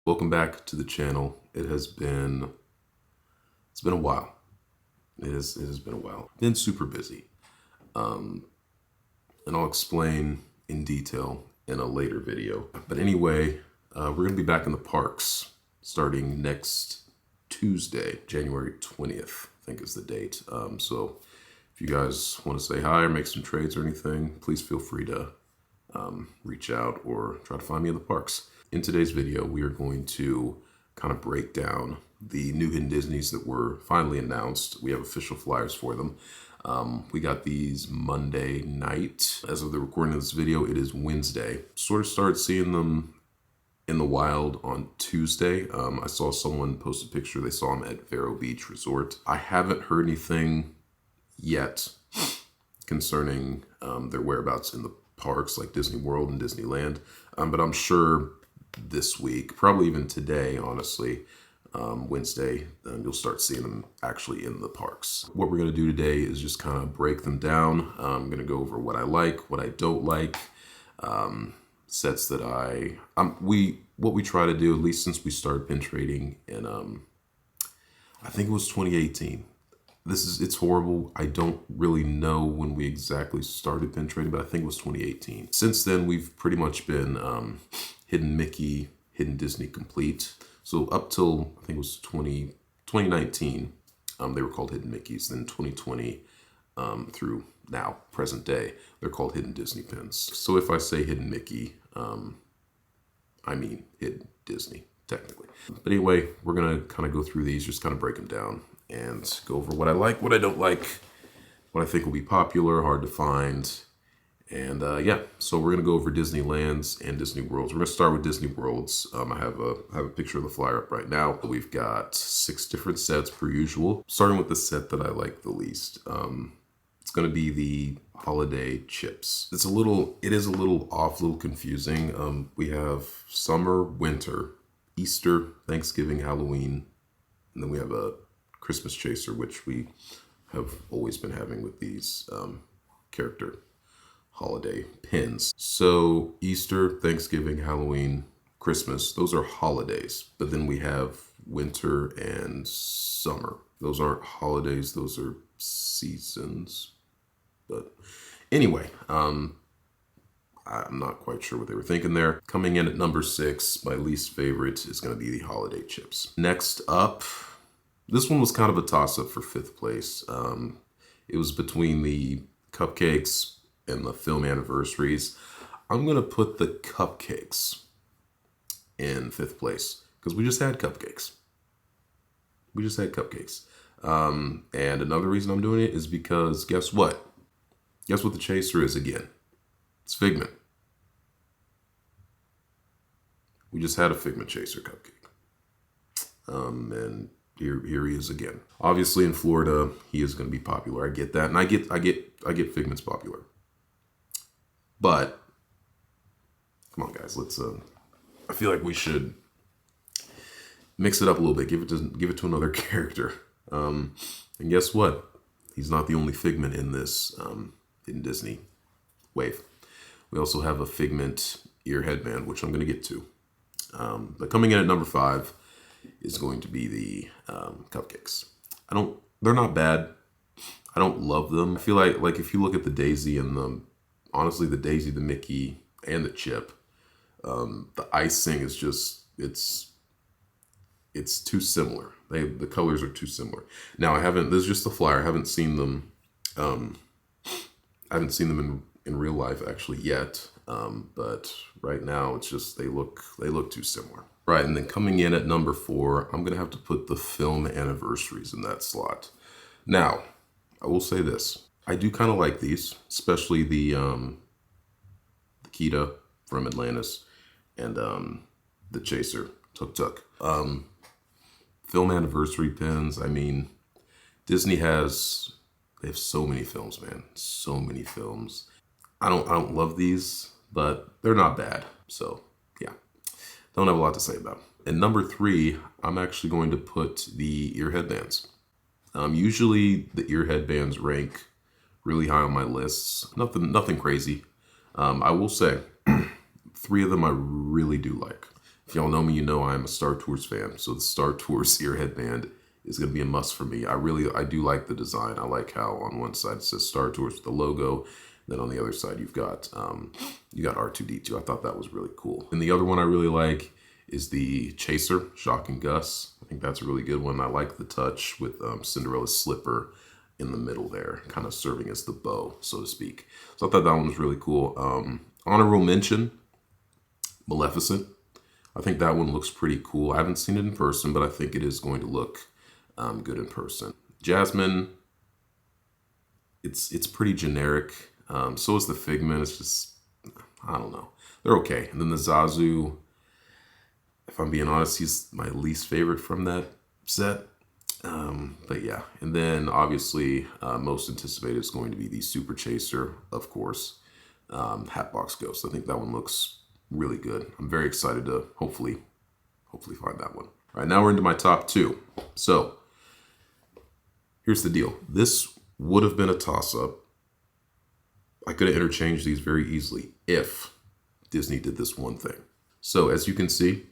Welcome back to the channel. It's been a while. It has been a while. Been super busy. And I'll explain in detail in a later video. But anyway, we're gonna be back in the parks starting next Tuesday, January 20th, I think is the date. So if you guys want to say hi or make some trades or anything, please feel free to reach out or try to find me in the parks. In today's video, we are going to kind of break down the new Hidden Disneys that were finally announced. We have official flyers for them. We got these Monday night. As of the recording of this video, it is Wednesday. Sort of started seeing them in the wild on Tuesday. I saw someone post a picture. They saw them at Vero Beach Resort. I haven't heard anything yet concerning their whereabouts in the parks like Disney World and Disneyland. But I'm sure this week, probably even today, honestly, Wednesday, you'll start seeing them actually in the parks. What we're going to do today is just kind of break them down. I'm going to go over what I like, what I don't like, sets that what we try to do, at least since we started pin trading in, I think it was 2018. It's horrible. I don't really know when we exactly started pin trading, but I think it was 2018. Since then, we've pretty much been Hidden Mickey, Hidden Disney complete. So up till, I think it was 2019, they were called Hidden Mickeys. Then 2020 through now, present day, they're called Hidden Disney pins. So if I say Hidden Mickey, I mean Hidden Disney, technically. But anyway, we're gonna kind of go through these, just kind of break them down and go over what I like, what I don't like, what I think will be popular, hard to find. And yeah, so we're gonna go over Disneyland's and Disney World's. We're gonna start with Disney World's. I have a picture of the flyer up right now. We've got 6 different sets per usual. Starting with the set that I like the least. It's gonna be the holiday chips. It is a little off, a little confusing. We have summer, winter, Easter, Thanksgiving, Halloween, and then we have a Christmas chaser, which we have always been having with these character holiday pins. So Easter, Thanksgiving, Halloween, Christmas, those are holidays. But then we have winter and summer. Those aren't holidays, those are seasons. But anyway, I'm not quite sure what they were thinking there. Coming in at number 6, my least favorite is going to be the holiday chips. Next up, this one was kind of a toss-up for 5th place. It was between the cupcakes and the film anniversaries. I'm going to put the cupcakes in 5th place because we just had cupcakes. And another reason I'm doing it is because guess what? Guess what the chaser is again? It's Figment. We just had a Figment chaser cupcake. And here he is again. Obviously in Florida, he is going to be popular. I get that. And I get Figment's popular. But come on guys, let's I feel like we should mix it up a little bit. Give it to another character. And guess what? He's not the only Figment in this in Disney wave. We also have a Figment ear headband, which I'm going to get to. But coming in at number 5 is going to be the cupcakes. They're not bad. I don't love them. I feel like if you look at the Daisy and honestly the Daisy, the Mickey, and the chip, the icing is just, it's too similar. The colors are too similar. Now this is just the flyer. I haven't seen them in real life actually yet. But right now it's just, they look too similar. Right, and then coming in at number 4, I'm gonna have to put the film anniversaries in that slot. Now, I will say this. I do kind of like these, especially the Kita from Atlantis and the Chaser, Tuk Tuk. Film anniversary pins, I mean, Disney they have so many films, man. So many films. I don't love these, but they're not bad. So yeah, don't have a lot to say about them. And number 3, I'm actually going to put the ear headbands. Usually the ear headbands rank really high on my lists. Nothing crazy. I will say 3 of them I really do like. If y'all know me, you know I'm a Star Tours fan. So the Star Tours ear headband is going to be a must for me. I do like the design. I like how on one side it says Star Tours with the logo. Then on the other side, you've got R2-D2. I thought that was really cool. And the other one I really like is the Chaser, Shock and Gus. I think that's a really good one. I like the touch with Cinderella's slipper in the middle there, kind of serving as the bow, so to speak. So I thought that one was really cool. Honorable mention, Maleficent. I think that one looks pretty cool. I haven't seen it in person, but I think it is going to look good in person. Jasmine, it's pretty generic. So is the Figment. It's just, I don't know. They're okay. And then the Zazu, if I'm being honest, he's my least favorite from that set. But yeah. And then obviously most anticipated is going to be the Super Chaser, of course. Hatbox Ghost. I think that one looks really good. I'm very excited to hopefully find that one. All right, now we're into my top 2. So here's the deal. This would have been a toss-up. I could have interchanged these very easily if Disney did this one thing. So as you can see,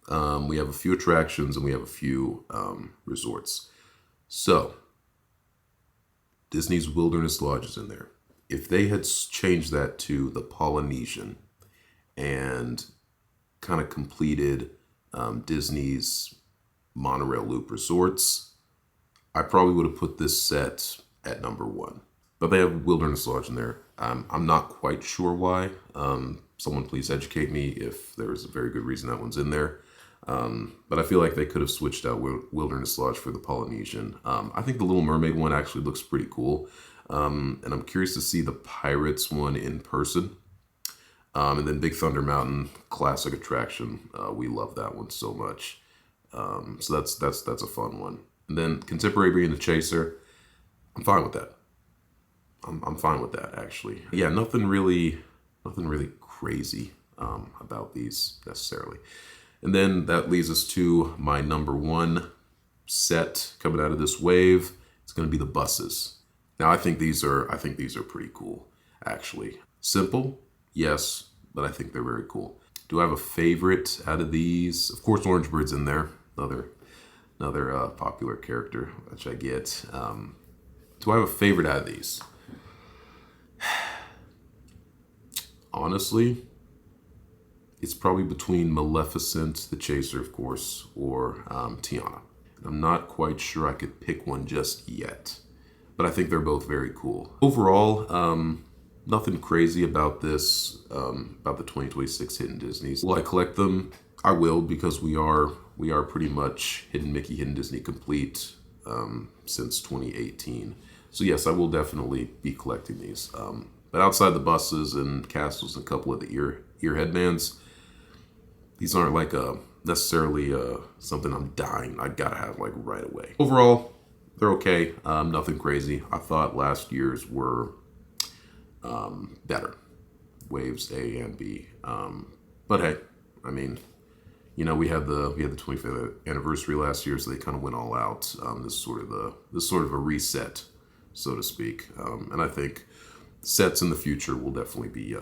we have a few attractions and we have a few resorts. So Disney's Wilderness Lodge is in there. If they had changed that to the Polynesian and kind of completed Disney's Monorail Loop Resorts, I probably would have put this set at number 1. But they have Wilderness Lodge in there. I'm not quite sure why. Someone please educate me if there is a very good reason that one's in there. But I feel like they could have switched out Wilderness Lodge for the Polynesian. I think the Little Mermaid one actually looks pretty cool. And I'm curious to see the Pirates one in person. And then Big Thunder Mountain, classic attraction. We love that one so much. So that's a fun one. And then Contemporary being the Chaser, I'm fine with that. I'm fine with that, actually. Yeah, nothing really crazy about these necessarily. And then that leads us to my number 1 set coming out of this wave. It's going to be the buses. Now, I think these are pretty cool, actually. Simple, yes, but I think they're very cool. Do I have a favorite out of these? Of course, Orange Bird's in there. Another popular character, which I get. Do I have a favorite out of these? Honestly, it's probably between Maleficent, the Chaser, of course, or Tiana. I'm not quite sure I could pick one just yet, but I think they're both very cool. Overall, nothing crazy about this, about the 2026 Hidden Disneys. Will I collect them? I will, because we are pretty much Hidden Mickey, Hidden Disney complete since 2018. So yes, I will definitely be collecting these. But outside the buses and castles and a couple of the ear headbands, these aren't like necessarily something I'm dying. I gotta have like right away. Overall, they're okay. Nothing crazy. I thought last year's were better. Waves A and B. But hey, I mean, you know, we had the 25th anniversary last year, so they kind of went all out. This is sort of a reset, so to speak. And I think sets in the future will definitely be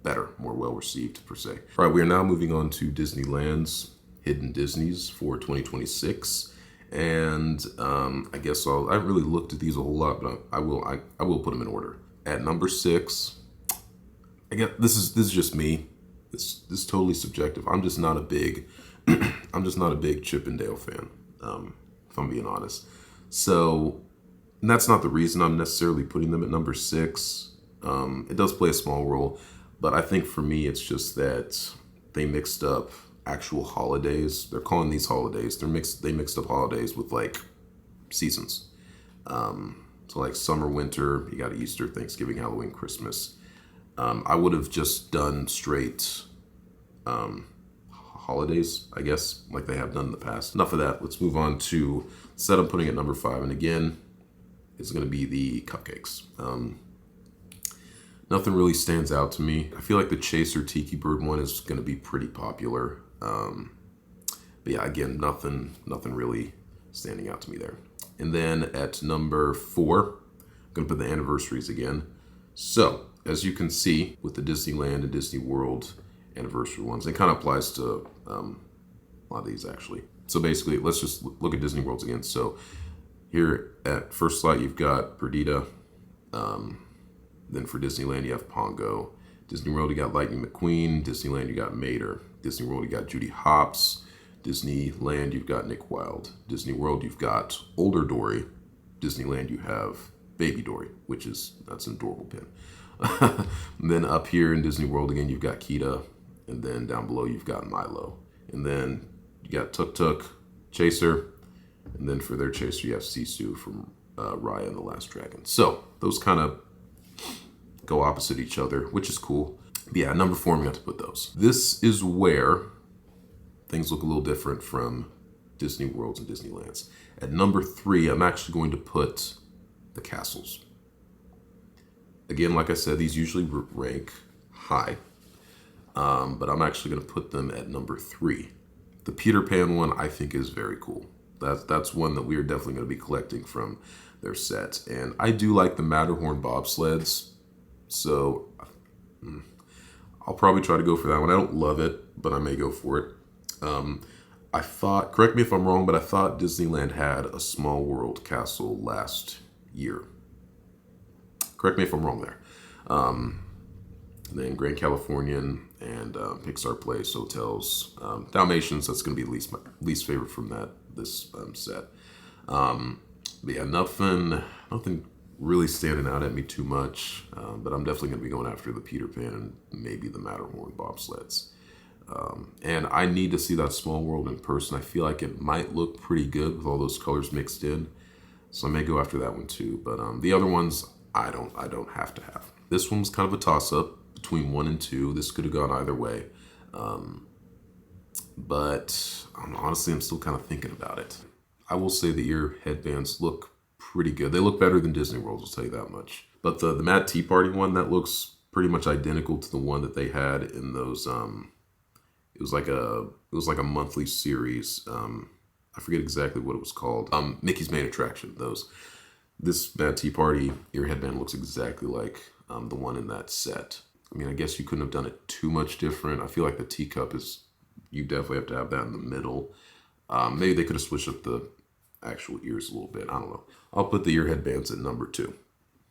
better, more well received per se. All right, we are now moving on to Disneyland's Hidden Disneys for 2026, and I guess I haven't really looked at these a whole lot, but I will put them in order. At number 6, I guess this is just me. This is totally subjective. I'm just not a big Chippendale fan, if I'm being honest. So. And that's not the reason I'm necessarily putting them at number 6. It does play a small role, but I think for me, it's just that they mixed up actual holidays. They're calling these holidays. They mixed up holidays with like seasons. So like summer, winter, you got Easter, Thanksgiving, Halloween, Christmas. I would have just done straight holidays, I guess, like they have done in the past. Enough of that. Let's move on to the set I'm putting at number 5. And again, it's going to be the cupcakes. Nothing really stands out to me. I feel like the Chaser Tiki Bird one is going to be pretty popular. But yeah, again, nothing really standing out to me there. And then at number 4, I'm going to put the anniversaries again. So, as you can see, with the Disneyland and Disney World anniversary ones. It kind of applies to a lot of these actually. So basically, let's just look at Disney Worlds again. So here at first slot, you've got Perdita. Then for Disneyland, you have Pongo. Disney World, you got Lightning McQueen. Disneyland, you got Mater. Disney World, you got Judy Hopps. Disneyland, you've got Nick Wilde. Disney World, you've got older Dory. Disneyland, you have Baby Dory, that's an adorable pin. And then up here in Disney World again, you've got Kita, and then down below you've got Milo, and then you got Tuk Tuk, Chaser, and then for their Chaser you have Sisu from Raya and the Last Dragon. So those kind of go opposite each other, which is cool. But yeah, number 4, I'm going to put those. This is where things look a little different from Disney Worlds and Disneylands. At number 3, I'm actually going to put the castles. Again, like I said, these usually rank high, but I'm actually going to put them at number 3. The Peter Pan one I think is very cool. That's one that we are definitely going to be collecting from their set. And I do like the Matterhorn bobsleds, so I'll probably try to go for that one. I don't love it, but I may go for it. I thought, correct me if I'm wrong, but I thought Disneyland had a Small World castle last year. Correct me if I'm wrong there. And then Grand Californian and Pixar Place, Hotels, Dalmatians. That's going to be my least favorite from this set. But yeah, nothing really standing out at me too much. But I'm definitely going to be going after the Peter Pan and maybe the Matterhorn bobsleds. And I need to see that Small World in person. I feel like it might look pretty good with all those colors mixed in. So I may go after that one too. But the other ones, I don't have to have. This one was kind of a toss-up between 1 and 2. This could have gone either way. But honestly, I'm still kind of thinking about it. I will say the ear headbands look pretty good. They look better than Disney World, I'll tell you that much. But the Mad Tea Party one, that looks pretty much identical to the one that they had in those, it was like a monthly series. I forget exactly what it was called. Mickey's Main Attraction, This Mad Tea Party ear headband looks exactly like the one in that set. I mean, I guess you couldn't have done it too much different. I feel like the teacup you definitely have to have that in the middle. Maybe they could have switched up the actual ears a little bit. I don't know. I'll put the ear headbands at number 2.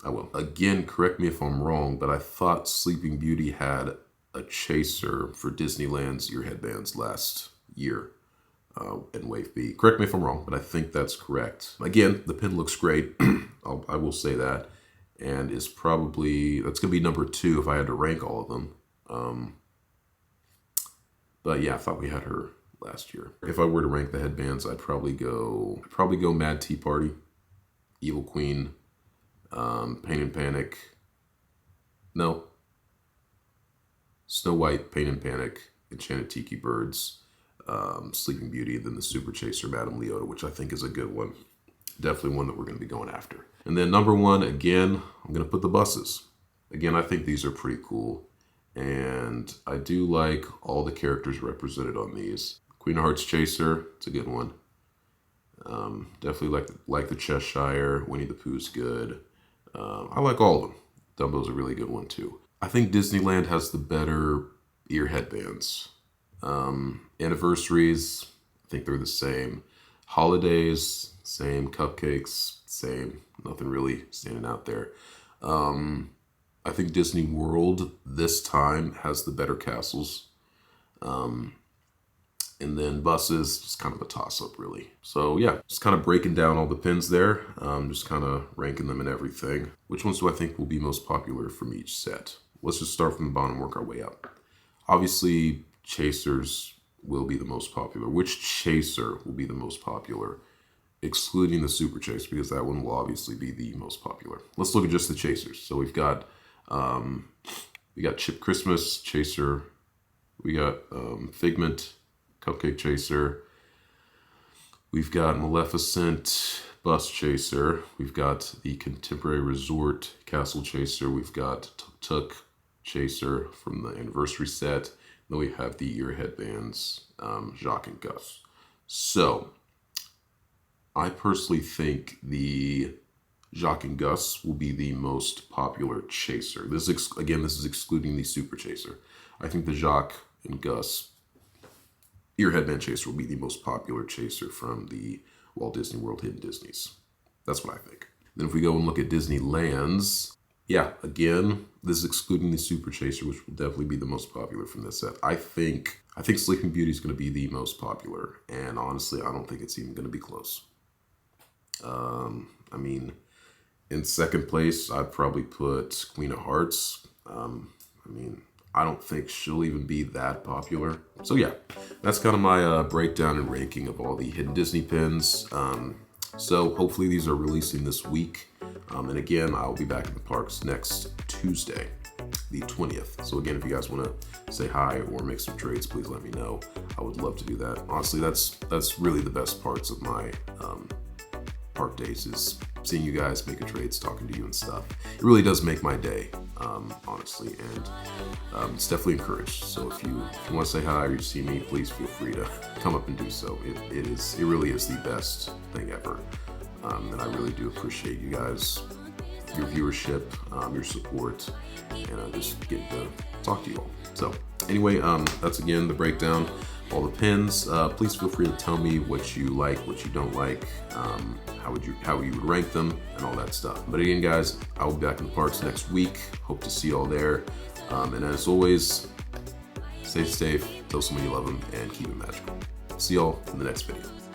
I will. Again, correct me if I'm wrong, but I thought Sleeping Beauty had a chaser for Disneyland's ear headbands last year. And Wave B. Correct me if I'm wrong, but I think that's correct. Again, the pin looks great. I will say that. And that's going to be number 2 if I had to rank all of them. But yeah, I thought we had her last year. If I were to rank the headbands, I'd probably go Mad Tea Party, Evil Queen, Pain and Panic. No. Snow White, Pain and Panic, Enchanted Tiki Birds, Sleeping Beauty, then the Super Chaser, Madame Leota, which I think is a good one. Definitely one that we're going to be going after. And then number 1, again, I'm going to put the buses. Again, I think these are pretty cool. And I do like all the characters represented on these. Queen of Hearts Chaser, it's a good one. Definitely like the Cheshire, Winnie the Pooh's good. I like all of them. Dumbo's a really good one too. I think Disneyland has the better ear headbands. Anniversaries, I think they're the same. Holidays, same. Cupcakes, same. Nothing really standing out there. I think Disney World this time has the better castles. And then buses, just kind of a toss-up really. So yeah, just kind of breaking down all the pins there. Just kind of ranking them and everything. Which ones do I think will be most popular from each set? Let's just start from the bottom and work our way up. Obviously, Chasers will be the most popular. Which Chaser will be the most popular? Excluding the Super Chaser, because that one will obviously be the most popular. Let's look at just the Chasers. So we got Chip Christmas Chaser. We got Figment Cupcake Chaser. We've got Maleficent Bus Chaser. We've got the Contemporary Resort Castle Chaser. We've got Tuk Tuk Chaser from the anniversary set. Then we have the ear headbands, Jacques and Gus. So I personally think the Jacques and Gus will be the most popular Chaser. This is excluding the Super Chaser. I think the Jacques and Gus, your headband chaser will be the most popular chaser from the Walt Disney World Hidden Disneys. That's what I think. Then if we go and look at Disneyland's, yeah, again, this is excluding the Super Chaser, which will definitely be the most popular from this set. I think Sleeping Beauty is going to be the most popular, and honestly, I don't think it's even going to be close. I mean, in second place, I'd probably put Queen of Hearts. I don't think she'll even be that popular. So yeah, that's kind of my breakdown and ranking of all the Hidden Disney pins. So hopefully these are releasing this week. And again, I'll be back in the parks next Tuesday, the 20th. So again, if you guys want to say hi or make some trades, please let me know. I would love to do that. Honestly, that's really the best parts of my park days, is seeing you guys making trades, talking to you and stuff. It really does make my day, honestly, and it's definitely encouraged. So if you want to say hi or you see me, please feel free to come up and do so. It really is the best thing ever, and I really do appreciate you guys, your viewership, your support, and just getting to talk to you all. So anyway, that's again the breakdown, all the pins. Please feel free to tell me what you like, what you don't like, how you would rank them, and all that stuff. But again, guys, I will be back in the parks next week. Hope to see you all there. And as always, stay safe, tell someone you love them, and keep it magical. See y'all in the next video.